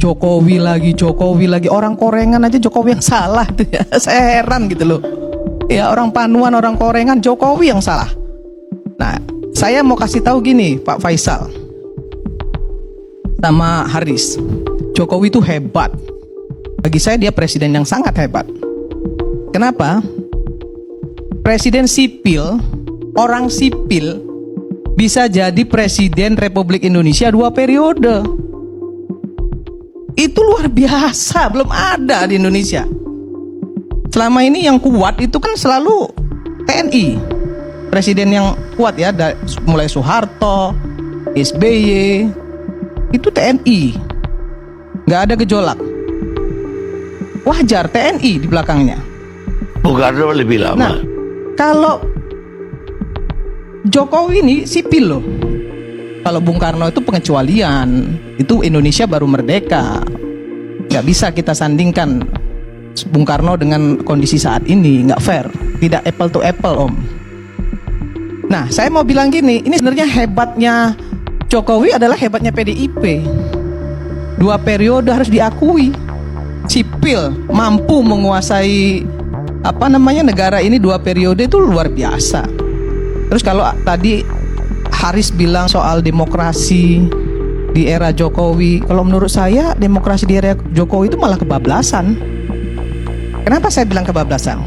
Jokowi lagi. Orang Korengan aja Jokowi yang salah tuh ya. Saya heran gitu loh. Ya orang Panuan, orang Korengan, Jokowi yang salah. Nah, saya mau kasih tahu gini, Pak Faisal sama Haris. Jokowi itu hebat. Bagi saya dia presiden yang sangat hebat. Kenapa? Presiden sipil, orang sipil bisa jadi presiden Republik Indonesia 2 periode. Itu luar biasa, belum ada di Indonesia. Selama ini yang kuat itu kan selalu TNI. Presiden yang kuat ya, mulai Soeharto, SBY, itu TNI. Nggak ada gejolak. Wajar TNI di belakangnya. Bung Karno lebih lama. Nah, kalau Jokowi ini sipil loh. Kalau Bung Karno itu pengecualian. Itu Indonesia baru merdeka. Nggak bisa kita sandingkan Bung Karno dengan kondisi saat ini. Nggak fair. Tidak apple to apple, Om. Nah, saya mau bilang gini. Ini sebenarnya hebatnya Jokowi adalah hebatnya PDIP. 2 periode harus diakui. Sipil mampu menguasai negara ini 2 periode itu luar biasa. Terus kalau tadi Haris bilang soal demokrasi di era Jokowi, kalau menurut saya demokrasi di era Jokowi itu malah kebablasan. Kenapa saya bilang kebablasan?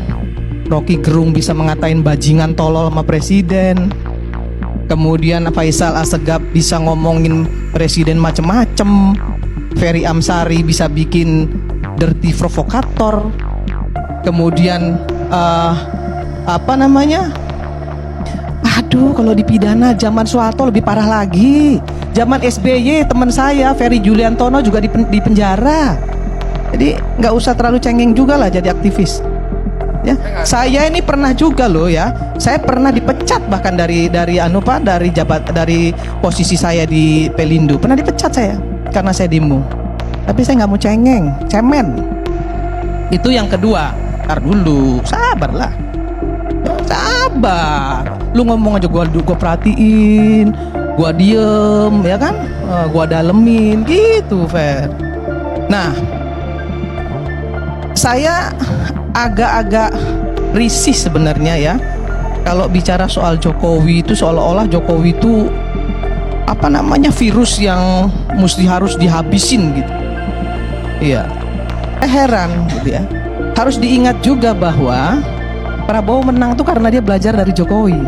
Rocky Gerung bisa mengatain bajingan tolol sama presiden. Kemudian Faisal Assegaf bisa ngomongin presiden macem-macem. Ferry Amsari bisa bikin dirty provokator. Kemudian aduh, kalau dipidana zaman Soeharto lebih parah lagi. Zaman SBY teman saya Ferry Juliantono juga di penjara. Jadi nggak usah terlalu cengeng juga lah jadi aktivis. Ya, saya ini pernah juga loh ya. Saya pernah dipecat bahkan dari posisi saya di Pelindo. Pernah dipecat saya karena saya demo. Tapi saya nggak mau cengeng, cemen. Itu yang kedua. Ntar dulu, sabarlah. Sabar. Lu ngomong aja gua perhatiin, gua diem, ya kan? Gua dalemin, gitu, Fer. Nah, saya agak-agak risih sebenarnya ya. Kalau bicara soal Jokowi itu seolah-olah Jokowi itu virus yang harus dihabisin gitu. Iya. Heran gitu ya. Harus diingat juga bahwa Prabowo menang tuh karena dia belajar dari Jokowi.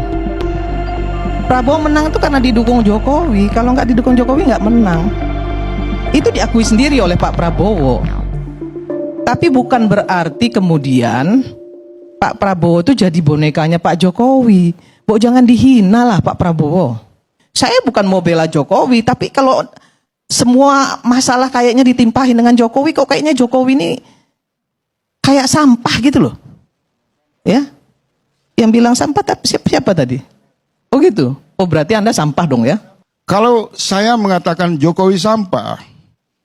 Prabowo menang tuh karena didukung Jokowi. Kalau nggak didukung Jokowi nggak menang. Itu diakui sendiri oleh Pak Prabowo. Tapi bukan berarti kemudian Pak Prabowo itu jadi bonekanya Pak Jokowi. Jangan dihina lah Pak Prabowo. Saya bukan mau bela Jokowi, tapi kalau semua masalah kayaknya ditimpahin dengan Jokowi, kok kayaknya Jokowi ini kayak sampah gitu loh. Ya. Yang bilang sampah tapi siapa tadi? Oh gitu. Oh berarti Anda sampah dong ya. Kalau saya mengatakan Jokowi sampah,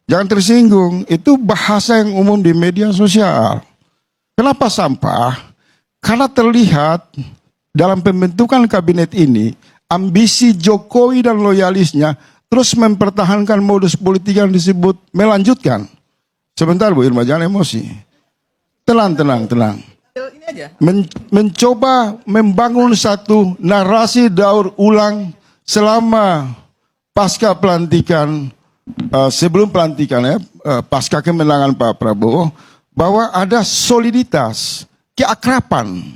jangan tersinggung. Itu bahasa yang umum di media sosial. Kenapa sampah? Karena terlihat dalam pembentukan kabinet ini, ambisi Jokowi dan loyalisnya terus mempertahankan modus politik yang disebut melanjutkan. Sebentar Bu Irma, jangan emosi. Tenang. Mencoba membangun satu narasi daur ulang selama pasca pelantikan, sebelum pelantikan ya, pasca kemenangan Pak Prabowo, bahwa ada soliditas, keakraban,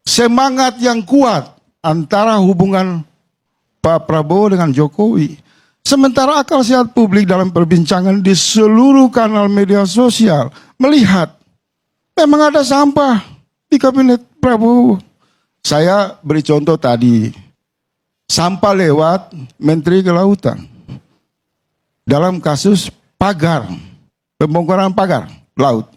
semangat yang kuat antara hubungan Pak Prabowo dengan Jokowi. Sementara akal sehat publik dalam perbincangan di seluruh kanal media sosial melihat memang ada sampah di kabinet Prabowo. Saya beri contoh tadi, sampah lewat Menteri Kelautan dalam kasus pagar, pembongkaran pagar laut.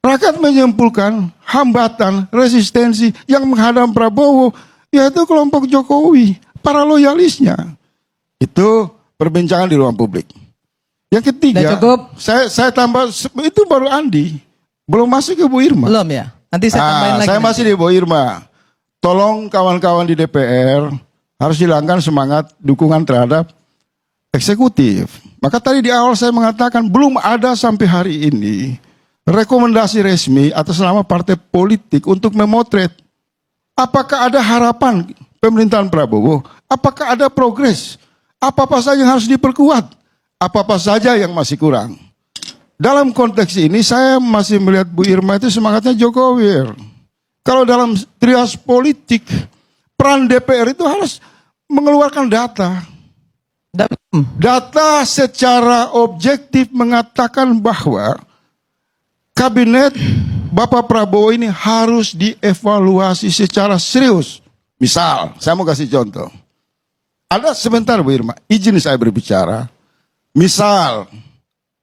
Rakyat menyimpulkan hambatan, resistensi yang menghadang Prabowo, yaitu kelompok Jokowi, para loyalisnya. Itu perbincangan di ruang publik. Yang ketiga, saya tambah, itu baru Andi, belum masuk ke Bu Irma. Belum ya? Nanti saya tambahin lagi. Saya masih di Bu Irma. Tolong kawan-kawan di DPR harus hilangkan semangat dukungan terhadap eksekutif. Maka tadi di awal saya mengatakan belum ada sampai hari ini rekomendasi resmi atas nama partai politik untuk memotret apakah ada harapan pemerintahan Prabowo, apakah ada progres, apa-apa saja yang harus diperkuat, apa-apa saja yang masih kurang. Dalam konteks ini saya masih melihat Bu Irma itu semangatnya Jokowi. Kalau dalam trias politik, peran DPR itu harus mengeluarkan data. Data secara objektif mengatakan bahwa kabinet Bapak Prabowo ini harus dievaluasi secara serius. Misal, saya mau kasih contoh. Ada sebentar Bu Irma, izin saya berbicara. Misal,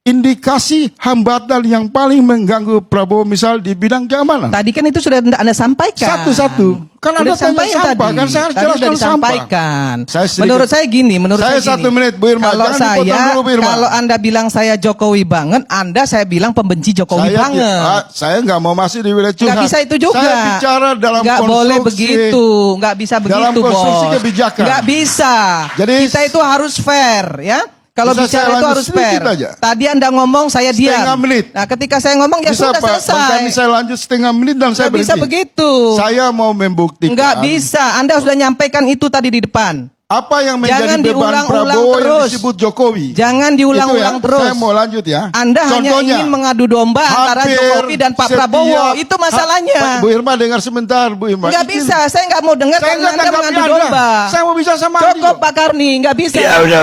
indikasi hambatan yang paling mengganggu Prabowo misal di bidang keamanan. Tadi kan itu sudah Anda sampaikan. Satu-satu. Kan Anda tanya sampah, kan saya harus Tadi sudah jelaskan sampah. disampaikan. Saya sedikit- Menurut saya gini, Saya 1 menit, Bu Irma. Kalau Jangan dipotong dulu, Bu Irma. kalau Anda bilang saya Jokowi banget, saya bilang pembenci Jokowi banget. Saya nggak mau masih di wilayah curhat. Nggak bisa itu juga. Saya bicara dalam nggak konstruksi. boleh begitu, nggak bisa begitu, dalam konstruksi Bos. kebijakan. Nggak bisa. Jadi kita itu harus fair, ya. Kalau bisa bicara saya itu lanjut harus sedikit fair. aja? Tadi Anda ngomong, saya diam. Setengah menit. Nah, ketika saya ngomong ya bisa sudah Pak, selesai. kami saya lanjut setengah menit dan saya Nggak bisa berhenti. begitu. Saya mau membuktikan. Nggak bisa. Anda sudah nyampaikan itu tadi di depan. Apa yang menjadi Jangan beban diulang-ulang Prabowo yang terus. disebut Jokowi. Jangan diulang-ulang Itu ya, terus. Saya mau lanjut ya. Anda hanya Contohnya, ingin mengadu domba antara hampir Jokowi dan Pak Prabowo. setiap- Itu masalahnya. Bu Irma dengar sebentar, Bu Irma. Nggak bisa. Saya nggak mau dengar Saya karena nggak Anda tanggapi mengadu Anda. domba. Saya mau bicara sama Andi Cukup kok. Pak Karni, nggak bisa. Ya udah,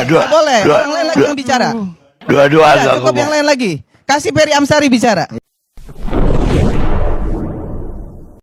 dua. Boleh. Dua. Orang lain lagi yang bicara. Dua-dua Ya, agak cukup yang ngomong. lain lagi. Kasih Ferry Amsari bicara.